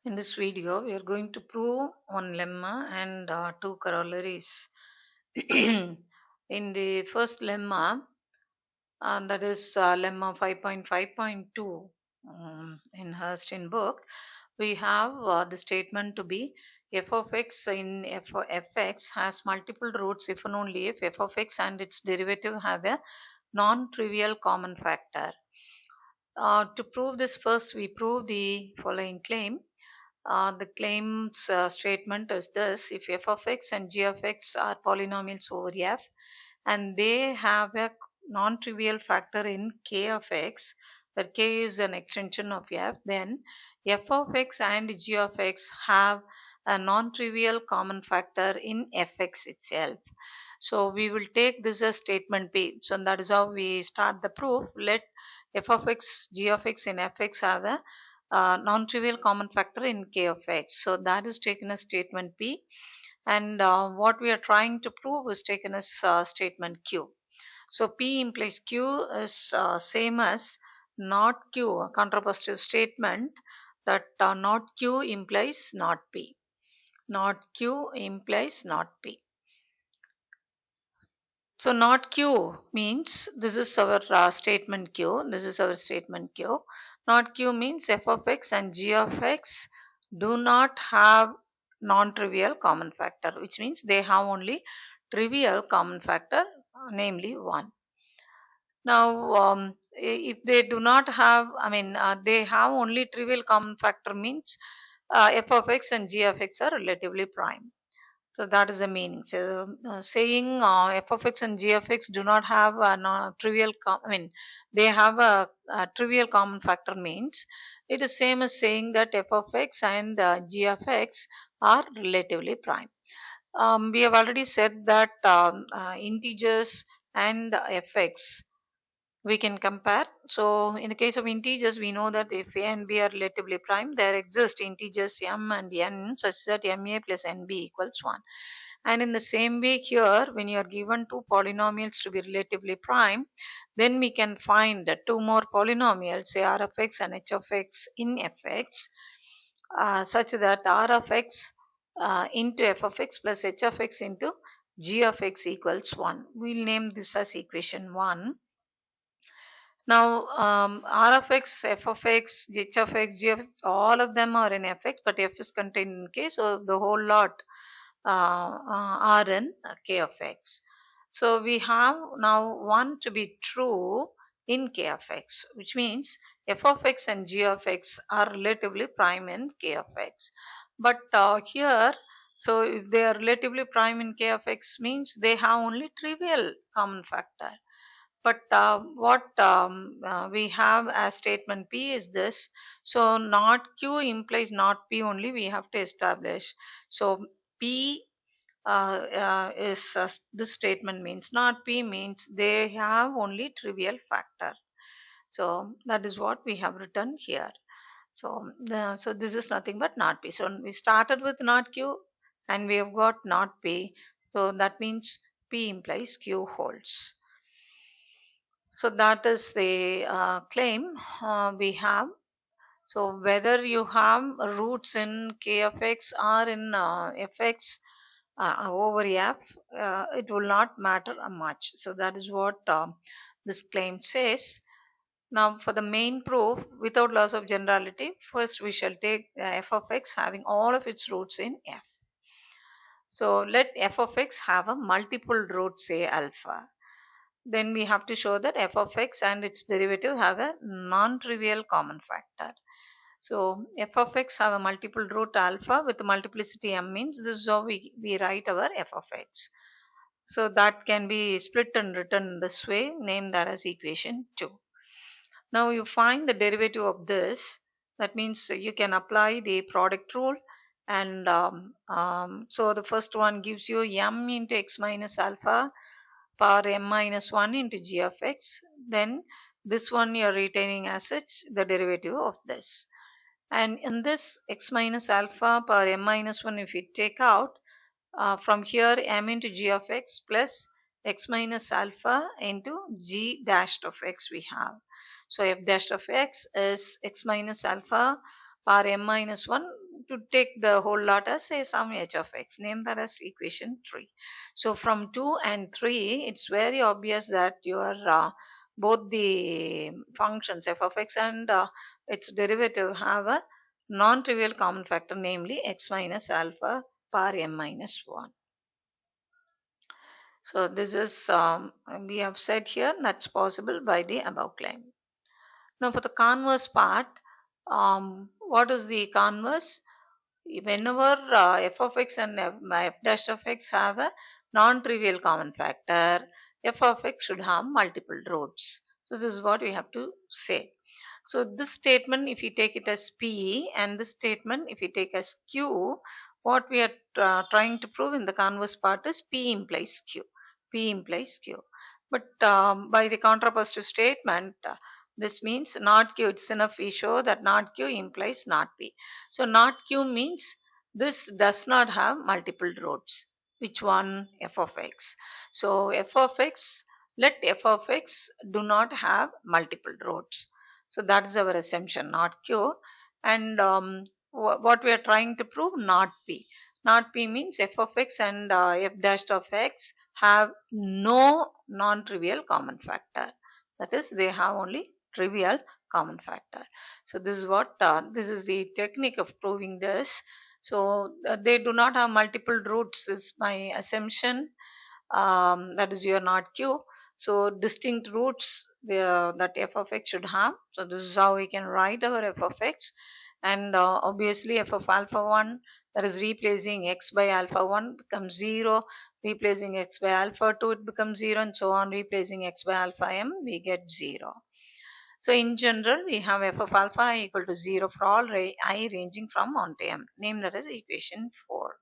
In this video, we are going to prove one lemma and two corollaries. In the first lemma, that is lemma 5.5.2 in Hurston book, we have the statement to be f of x in f of fx has multiple roots if and only if f of x and its derivative have a non-trivial common factor. To prove this, first we prove the following claim. The claim's statement is this: if f of x and g of x are polynomials over f and they have a non-trivial factor in k of x, where k is an extension of f, then f of x and g of x have a non-trivial common factor in fx itself. So we will take this as statement B. So that is how we start the proof. Let f of x, g of x in fx have a non-trivial common factor in k of x. So that is taken as statement P, and what we are trying to prove is taken as statement Q. So P implies Q is same as not Q, a contrapositive statement that not Q implies not P. Not Q implies not P. So not Q means this is our statement Q. This is our statement Q. Not Q means f of x and g of x do not have non-trivial common factor, which means they have only trivial common factor, namely 1. Now, if they do not have, they have only trivial common factor means f of x and g of x are relatively prime. So that is the meaning. So saying f of x and g of x do not have a trivial, they have a trivial common factor means it is same as saying that f of x and g of x are relatively prime. We have already said that integers and fx we can compare. So in the case of integers, we know that if a and b are relatively prime, there exist integers m and n such that ma plus nb equals 1. And in the same way here, when you are given two polynomials to be relatively prime, then we can find two more polynomials, say r of x and h of x in fx, such that r of x into f of x plus h of x into g of x equals 1. We'll name this as equation 1. Now, r of x, f of x, h of x, g of x, all of them are in fx, but f is contained in k, so the whole lot are in k of x. So we have now 1 to be true in k of x, which means f of x and g of x are relatively prime in k of x. But here, so if they are relatively prime in k of x means they have only trivial common factor. But what we have as statement P is this. So not Q implies not P only we have to establish. So P is this statement means not P means they have only trivial factor. So that is what we have written here. So so this is nothing but not P. So we started with not Q and we have got not P. So that means P implies Q holds. So that is the claim we have. So whether you have roots in k of x or in fx over f, it will not matter much. So that is what this claim says. Now for the main proof without loss of generality, first we shall take f of x having all of its roots in f. So let f of x have a multiple root, say alpha. Then we have to show that f of x and its derivative have a non-trivial common factor. So f of x have a multiple root alpha with multiplicity m means this is how we write our f of x. So that can be split and written this way, name that as equation 2. Now you find the derivative of this, that means you can apply the product rule, and so the first one gives you m into x minus alpha power m minus 1 into g of x. Then this one you are retaining as such the derivative of this. And in this x minus alpha power m minus 1, if you take out from here m into g of x plus x minus alpha into g dashed of x we have. So f dash of x is x minus alpha power m minus 1 to take the whole lot as say some h of x. Name that as equation 3. So from 2 and 3, it's very obvious that your both the functions f of x and its derivative have a non-trivial common factor, namely x minus alpha power m minus 1. So this is we have said here that's possible by the above claim. Now for the converse part, what is the converse? Whenever f of x and f dash of x have a non-trivial common factor, f of x should have multiple roots. So this is what we have to say. So this statement, if you take it as P, and this statement, if you take as Q, what we are trying to prove in the converse part is P implies Q. P implies Q. But by the contrapositive statement, this means not Q. It's enough we show that not Q implies not P. So not Q means this does not have multiple roots. Which one? F of x. So f of x, let f of x do not have multiple roots. So that is our assumption, not Q. And what we are trying to prove, not P. Not P means f of x and f dash of x have no non-trivial common factor. That is, they have only trivial common factor. So this is what this is the technique of proving this. So they do not have multiple roots is my assumption. That is, you are not Q. So distinct roots that f of x should have. So this is how we can write our f of x. And obviously f of alpha 1, that is replacing x by alpha 1 becomes 0, replacing x by alpha 2 it becomes 0, and so on, replacing x by alpha m we get 0. So in general we have f of alpha I equal to 0 for all I ranging from 1 to m. Name that as equation 4.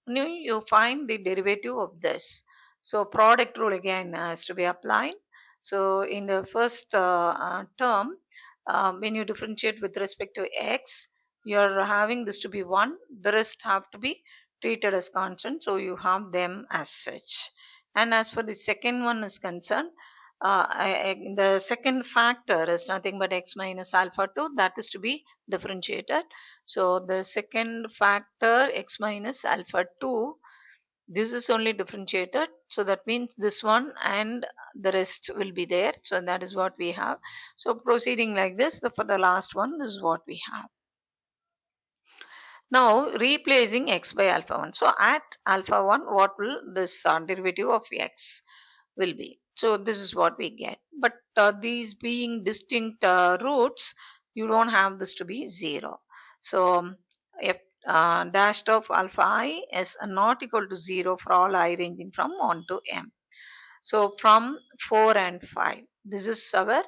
Now you find the derivative of this. So product rule again has to be applied. So in the first term, when you differentiate with respect to x, you are having this to be 1. The rest have to be treated as constant. So you have them as such. And as for the second one is concerned, the second factor is nothing but x minus alpha 2, that is to be differentiated. So the second factor x minus alpha 2, this is only differentiated, so that means this one and the rest will be there. So that is what we have. So proceeding like this, for the last one, this is what we have. Now replacing x by alpha 1. So at alpha 1, what will this derivative of x will be? So this is what we get. But these being distinct roots, you don't have this to be 0. So f dashed of alpha I is not equal to 0 for all I ranging from 1 to m. So from 4 and 5, this is our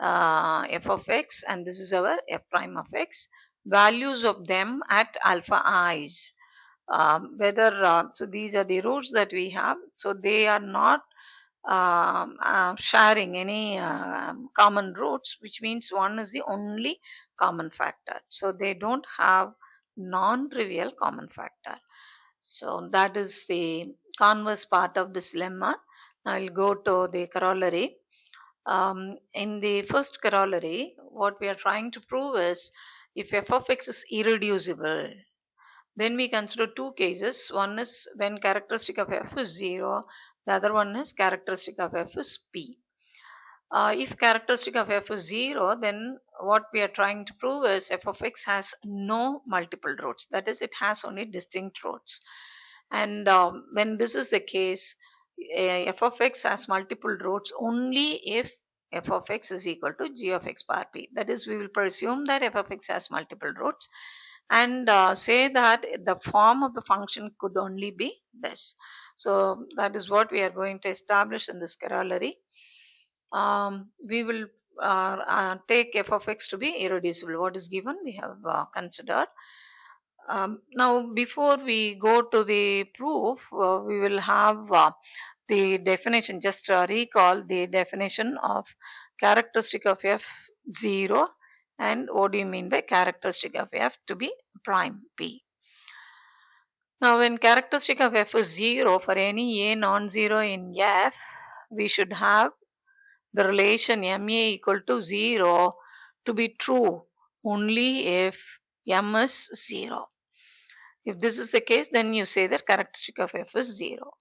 f of x and this is our f prime of x. Values of them at alpha i's. So these are the roots that we have. So they are not sharing any common roots, which means 1 is the only common factor. So they don't have non-trivial common factor. So that is the converse part of this lemma. I'll go to the corollary. In the first corollary, what we are trying to prove is if f of x is irreducible, then we consider two cases. One is when characteristic of f is 0, the other one is characteristic of f is p. If characteristic of f is 0, then what we are trying to prove is f of x has no multiple roots. That is, it has only distinct roots. And when this is the case, f of x has multiple roots only if f of x is equal to g of x bar p. That is, we will presume that f of x has multiple roots and say that the form of the function could only be this. So that is what we are going to establish in this corollary. We will take f of x to be irreducible. What is given we have considered. Now before we go to the proof, we will have the definition. Just recall the definition of characteristic of f 0 and what do you mean by characteristic of f to be prime p. Now when characteristic of f is 0 for any a non-zero in f, we should have the relation ma equal to 0 to be true only if m is 0. If this is the case, then you say that characteristic of f is 0.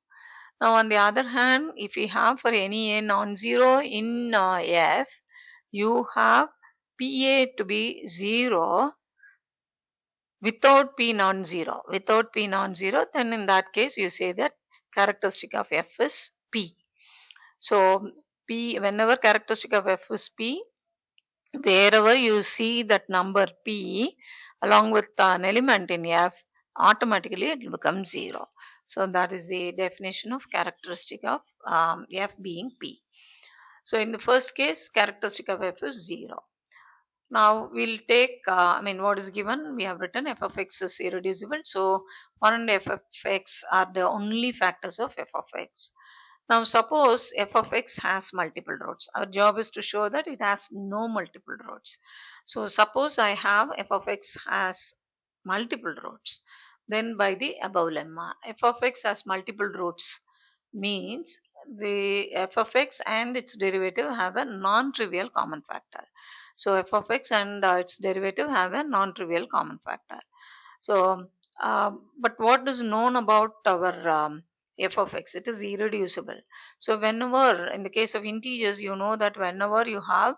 Now on the other hand, if you have for any a non-zero in f, you have PA to be 0 without P non-zero. Without P non-zero, then in that case you say that characteristic of f is P. So P, whenever characteristic of f is P, wherever you see that number P along with an element in f, automatically it will become 0. So that is the definition of characteristic of f being P. So in the first case, characteristic of f is 0. Now we'll take, what is given? We have written f of x is irreducible. So 1 and f of x are the only factors of f of x. Now suppose f of x has multiple roots. Our job is to show that it has no multiple roots. So suppose I have f of x has multiple roots. Then by the above lemma, f of x has multiple roots means the f of x and its derivative have a non-trivial common factor. So f of x and its derivative have a non-trivial common factor. So, but what is known about our f of x? It is irreducible. So whenever, in the case of integers, you know that whenever you have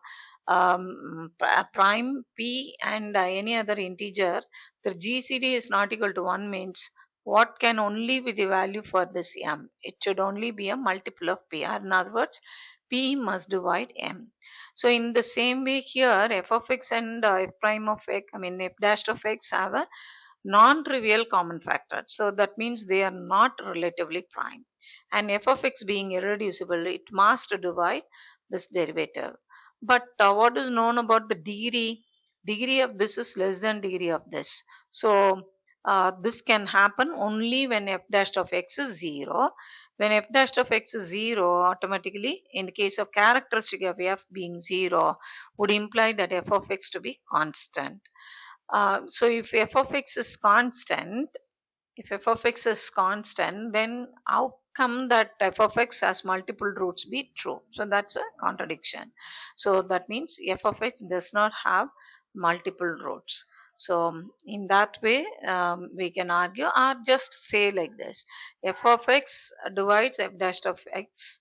prime p and any other integer, the GCD is not equal to 1 means what can only be the value for this m? It should only be a multiple of p. Or in other words, p must divide m. So in the same way here, f of x and f prime of x, f dash of x have a non-trivial common factor. So that means they are not relatively prime. And f of x being irreducible, it must divide this derivative. But what is known about the degree? Degree of this is less than degree of this. So this can happen only when f dash of x is 0. When f dash of x is 0, automatically in the case of characteristic of f being 0 would imply that f of x to be constant. So if f of x is constant, then how come that f of x has multiple roots be true? So that's a contradiction. So that means f of x does not have multiple roots. So in that way, we can argue or just say like this: f of x divides f dash of x,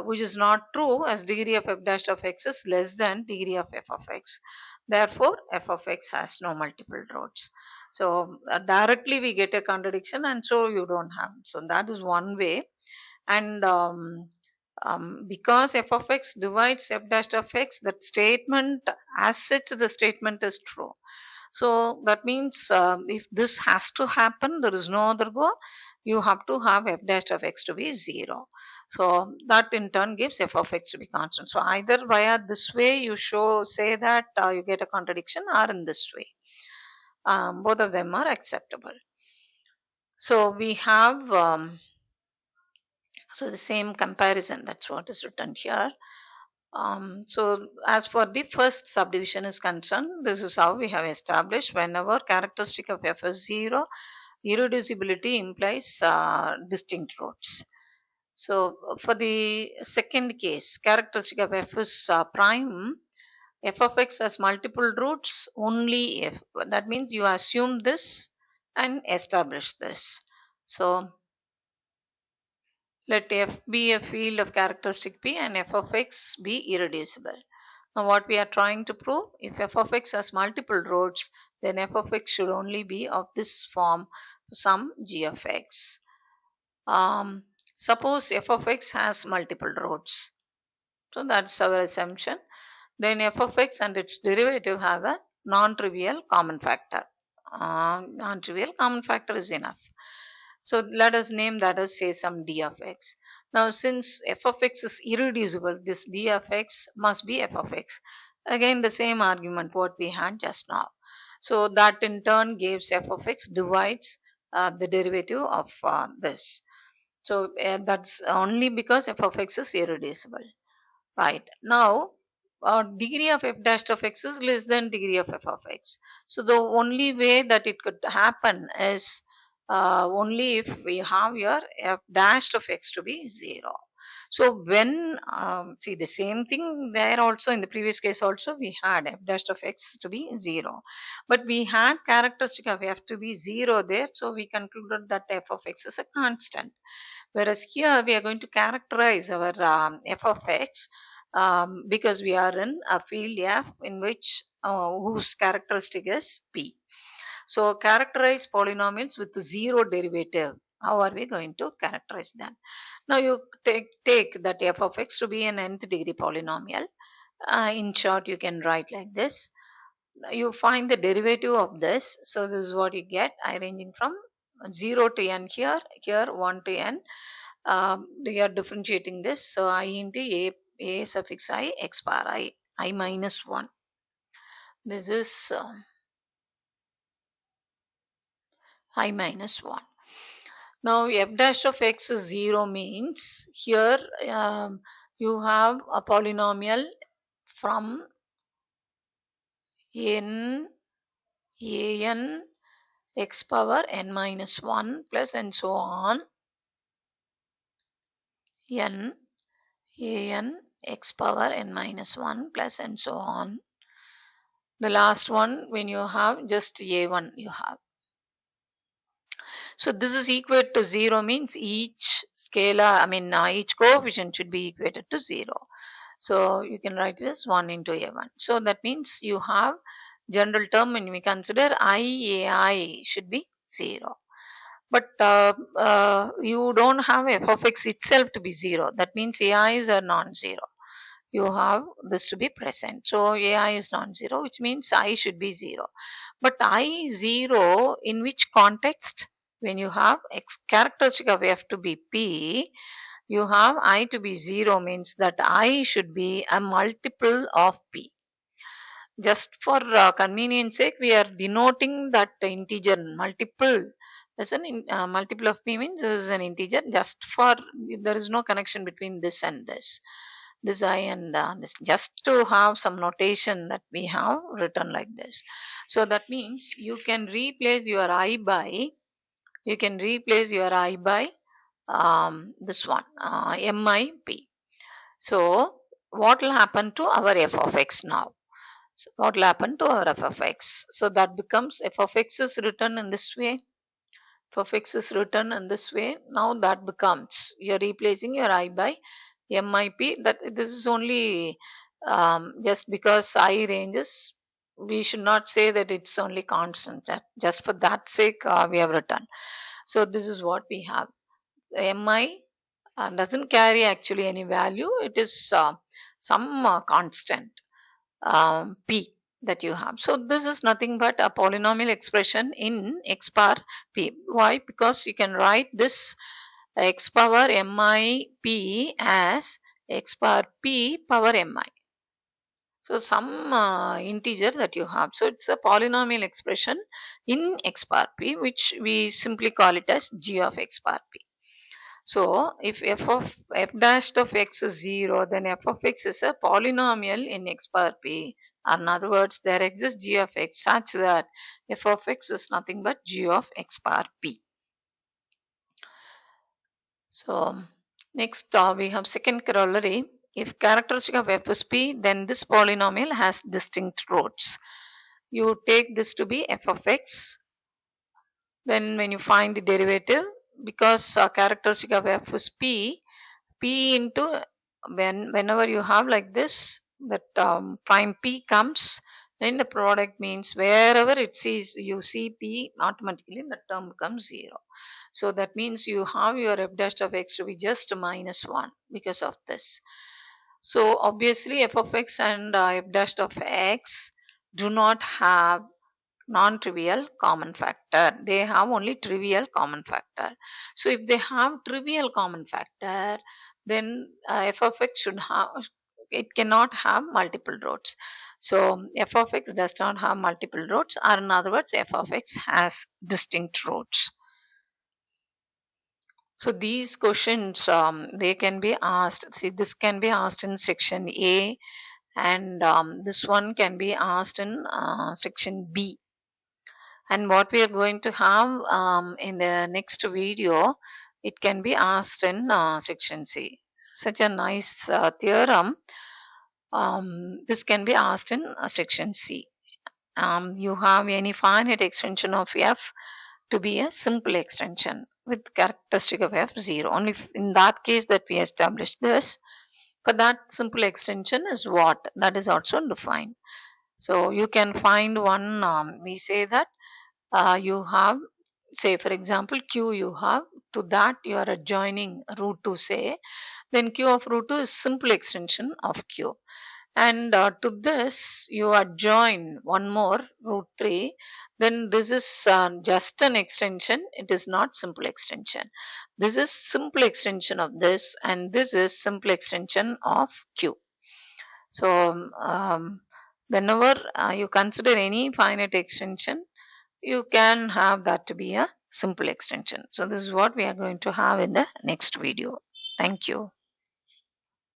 which is not true, as degree of f dash of x is less than degree of f of x. Therefore, f of x has no multiple roots. So directly we get a contradiction, and so you don't have. So that is one way. And because f of x divides f dash of x, that statement as such, the statement is true. So that means if this has to happen, there is no other go. You have to have f dash of x to be 0. So that in turn gives f of x to be constant. So either via this way you say that you get a contradiction, or in this way. Both of them are acceptable. So we have so the same comparison, that's what is written here. So as for the first subdivision is concerned, this is how we have established whenever characteristic of f is 0, irreducibility implies distinct roots. So for the second case, characteristic of f is prime, f of x has multiple roots only if. That means you assume this and establish this. So let f be a field of characteristic p and f of x be irreducible. Now what we are trying to prove, if f of x has multiple roots, then f of x should only be of this form, some g of x. Suppose f of x has multiple roots. So that's our assumption. Then f of x and its derivative have a non-trivial common factor. Non-trivial common factor is enough. So let us name that as, say, some d of x. Now since f of x is irreducible, this d of x must be f of x. Again the same argument what we had just now. So that in turn gives f of x divides the derivative of this. So that's only because f of x is irreducible. Right. Now degree of f dash of x is less than degree of f of x. So the only way that it could happen is only if we have your f dash of x to be 0. So when see the same thing there also in the previous case also we had f dash of x to be 0, but we had characteristic of f to be 0 there, so we concluded that f of x is a constant. Whereas here we are going to characterize our f of x because we are in a field f in which whose characteristic is p. So characterize polynomials with zero derivative. How are we going to characterize them? Now you take that f of x to be an nth degree polynomial. In short, you can write like this. You find the derivative of this. So this is what you get. I ranging from 0 to n here, here 1 to n. We are differentiating this. So I into a suffix I, x bar I minus 1. This is I minus 1. Now f dash of x is 0 means here you have a polynomial from n x power n minus 1 plus and so on n x power n minus 1 plus and so on. The last one when you have just a1 you have. So this is equal to 0 means each scalar, each coefficient should be equated to 0. So you can write this 1 into a1. So that means you have general term when we consider ai should be 0. But you don't have f of x itself to be 0. That means ai's are non-zero. You have this to be present. So ai is non-zero, which means I should be 0. But I 0 in which context? When you have x characteristic of f to be p, you have I to be 0 means that I should be a multiple of p. Just for convenience sake, we are denoting that integer multiple as an multiple of p means this is an integer. Just for there is no connection between this and this I and this, just to have some notation that we have written like this. So that means you can replace your I by this one MIP. So what will happen to our f of x now? So what will happen to our f of x? So that becomes f of x is written in this way. F of x is written in this way. Now that becomes you're replacing your I by MIP. That this is only just because I ranges. We should not say that it's only constant. Just for that sake, we have written. So this is what we have. Mi doesn't carry actually any value. It is some constant p that you have. So this is nothing but a polynomial expression in x power p. Why? Because you can write this x power mi p as x power p power mi. So some integer that you have. So it's a polynomial expression in x power p, which we simply call it as g of x power p. So if f dash of x is 0, then f of x is a polynomial in x power p. In other words, there exists g of x such that f of x is nothing but g of x power p. So next we have second corollary. If characteristic of f is p, then this polynomial has distinct roots. You take this to be f of x. Then when you find the derivative, because characteristic of f is p into whenever you have like this, that prime p comes, then the product means wherever it sees you see p, automatically the term becomes 0. So that means you have your f dash of x to be just minus 1 because of this. So obviously f of x and f dash of x do not have non-trivial common factor. They have only trivial common factor. So if they have trivial common factor, then f of x should have, it cannot have multiple roots. So f of x does not have multiple roots, or in other words f of x has distinct roots. So these questions they can be asked. See, this can be asked in section A, and this one can be asked in section B. And what we are going to have in the next video, it can be asked in section C. such a nice theorem. This can be asked in section C. You have any finite extension of f to be a simple extension with characteristic of f 0. Only in that case that we established this. For that simple extension is what? That is also defined. So you can find one, we say that you have, say for example, q you have, to that you are adjoining root 2 say, then q of root 2 is simple extension of q. And to this you adjoin one more root 3, then this is just an extension, it is not simple extension. This is simple extension of this, and this is simple extension of q. So whenever you consider any finite extension, you can have that to be a simple extension. So this is what we are going to have in the next video. Thank you.